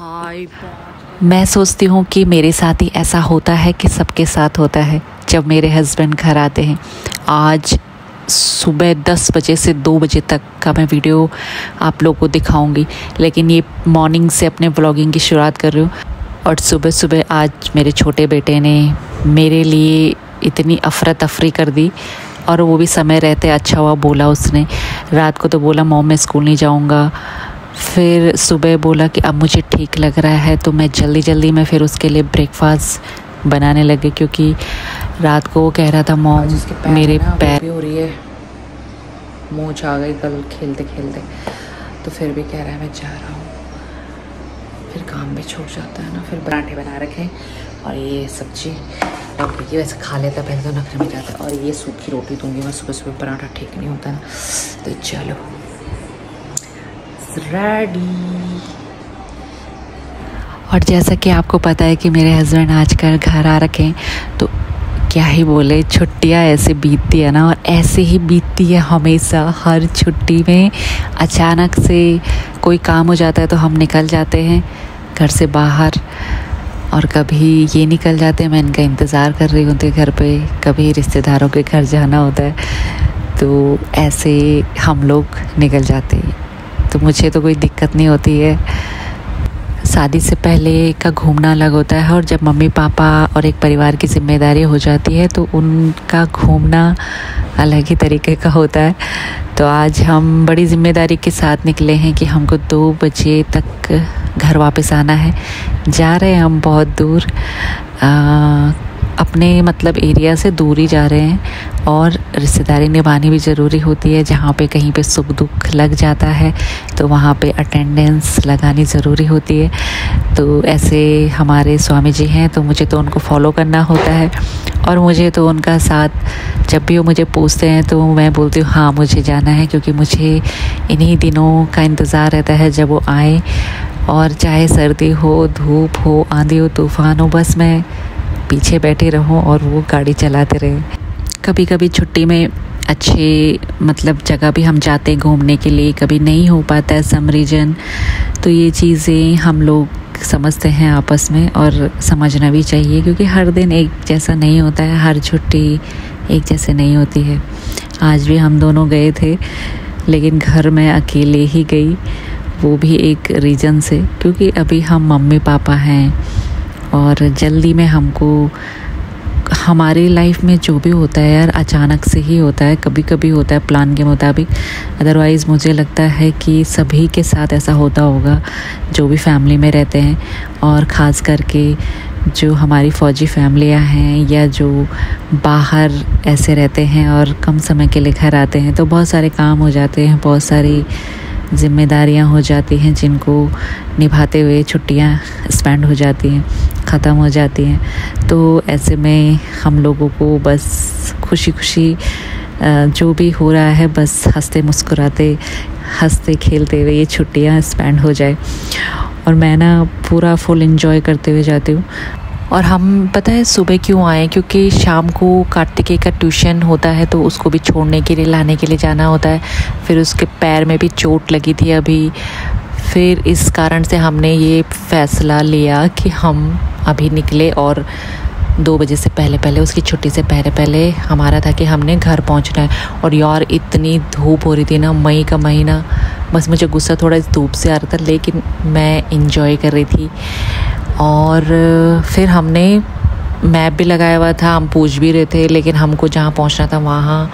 मैं सोचती हूँ कि मेरे साथ ही ऐसा होता है कि सबके साथ होता है जब मेरे हस्बैंड घर आते हैं। आज सुबह 10 बजे से 2 बजे तक का मैं वीडियो आप लोगों को दिखाऊंगी, लेकिन ये मॉर्निंग से अपने व्लॉगिंग की शुरुआत कर रही हूँ। और सुबह सुबह आज मेरे छोटे बेटे ने मेरे लिए इतनी अफरा तफरी कर दी, और वो भी समय रहते अच्छा हुआ बोला उसने। रात को तो बोला मॉम मैं स्कूल नहीं जाऊँगा, फिर सुबह बोला कि अब मुझे ठीक लग रहा है, तो मैं जल्दी में फिर उसके लिए ब्रेकफास्ट बनाने लगे, क्योंकि रात को वो कह रहा था मॉम मेरे पैर हो रही है, मोच आ गई कल खेलते खेलते, तो फिर भी कह रहा है मैं जा रहा हूँ। फिर काम भी छूट जाता है ना। फिर पराठे बना रखे और ये सब्जी ये वैसे खा लेता, पहले तो नखरे में जाता है। और ये सूखी रोटी दूंगी मैं सुबह सुबह, पराठा ठीक नहीं होता ना। तो चलो रेडी। और जैसा कि आपको पता है कि मेरे हस्बैंड आजकल घर आ रखे हैं, तो क्या ही बोले, छुट्टियां ऐसे बीतती है ना, और ऐसे ही बीतती है हमेशा। हर छुट्टी में अचानक से कोई काम हो जाता है तो हम निकल जाते हैं घर से बाहर, और कभी ये निकल जाते हैं मैं इनका इंतज़ार कर रही होती घर पे, कभी रिश्तेदारों के घर जाना होता है, तो ऐसे हम लोग निकल जाते हैं। तो मुझे तो कोई दिक्कत नहीं होती है। शादी से पहले का घूमना अलग होता है, और जब मम्मी पापा और एक परिवार की जिम्मेदारी हो जाती है तो उनका घूमना अलग ही तरीके का होता है। तो आज हम बड़ी जिम्मेदारी के साथ निकले हैं कि हमको 2 बजे तक घर वापस आना है। जा रहे हैं हम बहुत दूर, अपने मतलब एरिया से दूर ही जा रहे हैं, और रिश्तेदारी निभानी भी ज़रूरी होती है। जहाँ पे कहीं पे सुख दुख लग जाता है तो वहाँ पे अटेंडेंस लगानी ज़रूरी होती है। तो ऐसे हमारे स्वामी जी हैं, तो मुझे तो उनको फॉलो करना होता है, और मुझे तो उनका साथ जब भी वो मुझे पूछते हैं तो मैं बोलती हूँ हाँ मुझे जाना है, क्योंकि मुझे इन्हीं दिनों का इंतज़ार रहता है जब वो आए। और चाहे सर्दी हो, धूप हो, आंधी हो, तूफ़ान हो, बस मैं पीछे बैठे रहूं और वो गाड़ी चलाते रहे। कभी कभी छुट्टी में अच्छे मतलब जगह भी हम जाते हैं घूमने के लिए, कभी नहीं हो पाता है सम रीजन, तो ये चीज़ें हम लोग समझते हैं आपस में, और समझना भी चाहिए, क्योंकि हर दिन एक जैसा नहीं होता है, हर छुट्टी एक जैसे नहीं होती है। आज भी हम दोनों गए थे, लेकिन घर में अकेले ही गई, वो भी एक रीज़न से, क्योंकि अभी हम मम्मी पापा हैं, और जल्दी में हमको हमारी लाइफ में जो भी होता है यार अचानक से ही होता है, कभी कभी होता है प्लान के मुताबिक। अदरवाइज़ मुझे लगता है कि सभी के साथ ऐसा होता होगा जो भी फैमिली में रहते हैं, और ख़ास करके जो हमारी फ़ौजी फैमिलियां हैं या जो बाहर ऐसे रहते हैं और कम समय के लिए घर आते हैं, तो बहुत सारे काम हो जाते हैं, बहुत सारी जिम्मेदारियां हो जाती हैं, जिनको निभाते हुए छुट्टियां स्पेंड हो जाती हैं, ख़त्म हो जाती हैं। तो ऐसे में हम लोगों को बस खुशी खुशी जो भी हो रहा है बस हंसते मुस्कुराते, हंसते खेलते हुए ये छुट्टियां स्पेंड हो जाए, और मैं ना पूरा फुल एंजॉय करते हुए जाती हूँ। और हम पता है सुबह क्यों आए, क्योंकि शाम को कार्तिकेय का ट्यूशन होता है, तो उसको भी छोड़ने के लिए लाने के लिए जाना होता है। फिर उसके पैर में भी चोट लगी थी अभी, फिर इस कारण से हमने ये फ़ैसला लिया कि हम अभी निकले, और 2 बजे से पहले उसकी छुट्टी से पहले हमारा था कि हमने घर पहुंचना है। और यार इतनी धूप हो रही थी ना, मई का महीना, बस मुझे गुस्सा थोड़ा इस धूप से आ रहा था, लेकिन मैं इंजॉय कर रही थी। और फिर हमने मैप भी लगाया हुआ था, हम पूछ भी रहे थे, लेकिन हमको जहाँ पहुँचना था वहाँ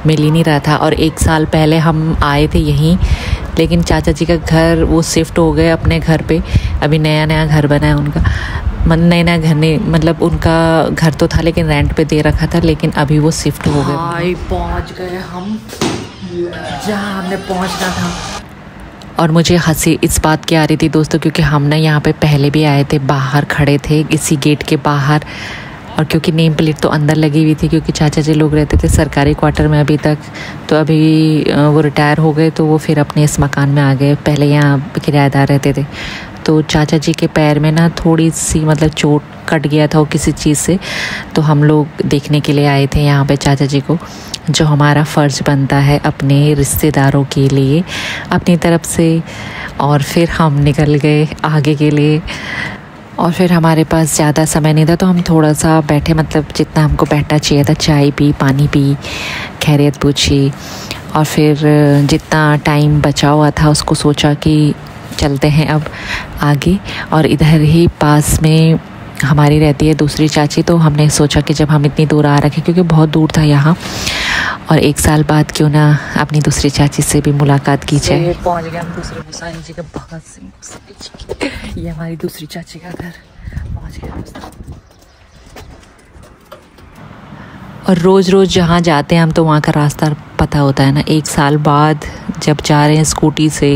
मिल ही नहीं रहा था। और 1 साल पहले हम आए थे यहीं, लेकिन चाचा जी का घर वो शिफ्ट हो गए अपने घर पे, अभी नया घर बना है उनका, नया घर नहीं, मतलब उनका घर तो था लेकिन रेंट पे दे रखा था, लेकिन अभी वो शिफ्ट हो गए। पहुँच गए हम जहाँ हमने पहुँचना था। और मुझे हंसी इस बात की आ रही थी दोस्तों, क्योंकि हम ना यहाँ पे पहले भी आए थे, बाहर खड़े थे इसी गेट के बाहर, और क्योंकि नेम प्लेट तो अंदर लगी हुई थी, क्योंकि चाचा जी लोग रहते थे सरकारी क्वार्टर में अभी तक, तो अभी वो रिटायर हो गए, तो वो फिर अपने इस मकान में आ गए, पहले यहाँ किराएदार रहते थे। तो चाचा जी के पैर में ना थोड़ी सी मतलब चोट कट गया था वो किसी चीज़ से, तो हम लोग देखने के लिए आए थे यहाँ पे चाचा जी को, जो हमारा फ़र्ज़ बनता है अपने रिश्तेदारों के लिए अपनी तरफ से। और फिर हम निकल गए आगे के लिए, और फिर हमारे पास ज़्यादा समय नहीं था तो हम थोड़ा सा बैठे, मतलब जितना हमको बैठना चाहिए था, चाय पी, पानी पी, खैरियत पूछी, और फिर जितना टाइम बचा हुआ था उसको सोचा कि चलते हैं अब आगे। और इधर ही पास में हमारी रहती है दूसरी चाची, तो हमने सोचा कि जब हम इतनी दूर आ रखे, क्योंकि बहुत दूर था यहाँ, और 1 साल बाद क्यों ना अपनी दूसरी चाची से भी मुलाकात की जाए। पहुँच गए हम दूसरे मुसानी जी के बगल से, ये हमारी दूसरी चाची का घर, पहुँच गए। और रोज़ रोज़ जहाँ जाते हैं हम तो वहाँ का रास्ता पता होता है ना। 1 साल बाद जब जा रहे हैं स्कूटी से,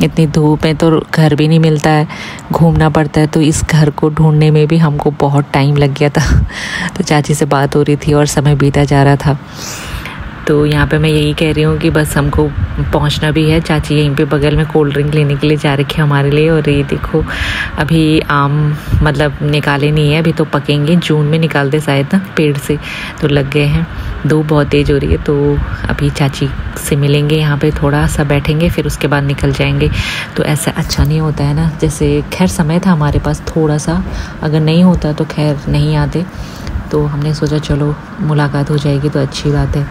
इतनी धूप में तो घर भी नहीं मिलता है, घूमना पड़ता है, तो इस घर को ढूंढने में भी हमको बहुत टाइम लग गया था। तो चाची से बात हो रही थी और समय बीता जा रहा था। तो यहाँ पे मैं यही कह रही हूँ कि बस हमको पहुँचना भी है। चाची यहीं पे बगल में कोल्ड ड्रिंक लेने के लिए जा रखी है हमारे लिए। और ये देखो अभी आम मतलब निकाले नहीं है, अभी तो पकेंगे, जून में निकालते शायद ना पेड़ से, तो लग गए हैं। धूप बहुत तेज़ हो रही है, तो अभी चाची से मिलेंगे, यहाँ पे थोड़ा सा बैठेंगे, फिर उसके बाद निकल जाएंगे। तो ऐसा अच्छा नहीं होता है ना, जैसे खैर समय था हमारे पास थोड़ा सा, अगर नहीं होता तो खैर नहीं आते, तो हमने सोचा चलो मुलाकात हो जाएगी तो अच्छी बात है।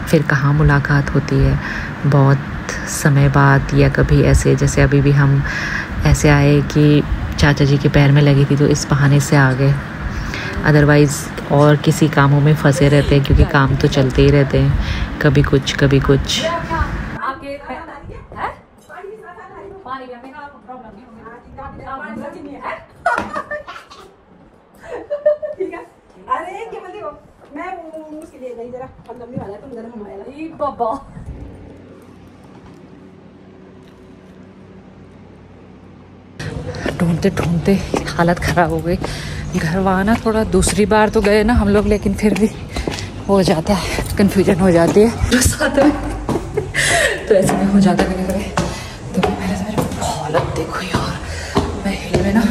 फिर कहाँ मुलाकात होती है बहुत समय बाद, या कभी ऐसे जैसे अभी भी हम ऐसे आए कि चाचा जी के पैर में लगी थी तो इस बहाने से आ गए, अदरवाइज़ और किसी कामों में फंसे रहते हैं, क्योंकि काम तो चलते ही रहते हैं, कभी कुछ कभी कुछ। अरे क्या बोलती हो, मैं उसके लिए गई जरा लंबी वाला है, तुम जरा हमारा ये बाबा ढूंढते ढूंढते हालत ख़राब हो गई। घर वहाँ ना थोड़ा दूसरी बार तो गए ना हम लोग, लेकिन फिर भी हो जाता है, कन्फ्यूजन हो जाती है साथ में, तो ऐसे में हो जाता है कभी कभी। तो मेरे हालत देखो यार, मैं हिल में ना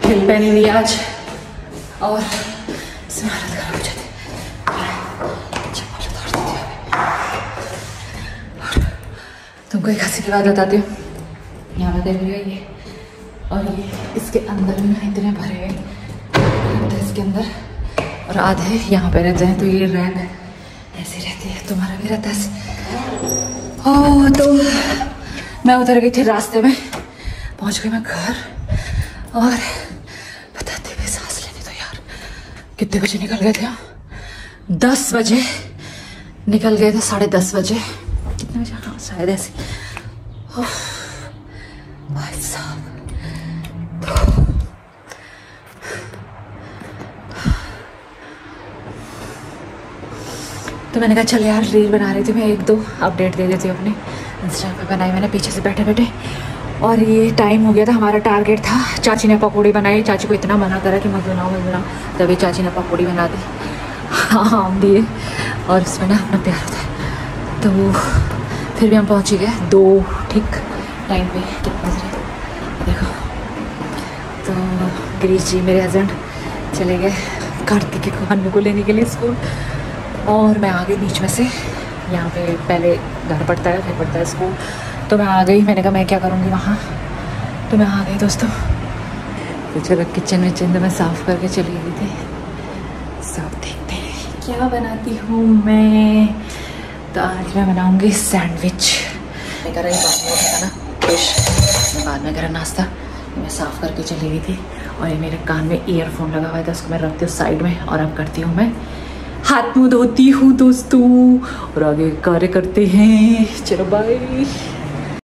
हिल पे नहीं दिया आज, और इसमें हालत ख़राब हो जाती है। तुमको एक हंसी की बात बताती हूँ, यहाँ पे देख ये, और ये इसके अंदर में ना इतने भरे हुए रहते हैं इसके अंदर, और आधे यहाँ पे रहते हैं, तो ये रैक ऐसे रहती है, तुम्हारा भी रहता है। ओह, तो मैं उतर गई थी रास्ते में, पहुँच गई मैं घर, और बताते हुए सांस लेने दो यार। कितने बजे निकल गए थे हम? 10 बजे निकल गए थे, 10:30 बजे, कितने बजे? हाँ शायद ऐसे। भाई साहब, तो मैंने कहा चल यार, रील बना रही थी मैं, 1-2 अपडेट दे देती हूँ अपने इंस्टा पे। बनाई मैंने पीछे से बैठे बैठे, और ये टाइम हो गया था, हमारा टारगेट था। चाची ने पकौड़ी बनाई, चाची को इतना मना करा कि मत बनाओ मत बनाओ, तभी चाची ने पकौड़ी बना दी, हाँ आम दिए, और इसमें ना अपना प्यार होता है। तो फिर भी हम पहुँच गए 2 ठीक टाइम पे। कितने बजे देखो, तो गिरीश जी मेरे हस्बैंड चले गए कार्तिक के खाने को लेने के लिए स्कूल, और मैं आ गई बीच में से। यहाँ पे पहले घर पड़ता है, फिर पड़ता है स्कूल, तो मैं आ गई। मैंने कहा मैं क्या करूँगी वहाँ, तो मैं आ गई दोस्तों। तो चलो किचन में मैं साफ़ करके चली गई थी। सब देखते हैं क्या बनाती हूँ मैं। तो आज मैं बनाऊँगी सैंडविच। मैं कर रही बाद में फिश, मैं बाद में करा नाश्ता। मैं साफ़ करके चली गई थी, और ये मेरे कान में ईयरफोन लगा हुआ था, उसको मैं रखती हूँ साइड में, और अब करती हूँ मैं हाथ मुँह धोती हूँ दोस्तों, और आगे कार्य करते हैं। चलो बाय।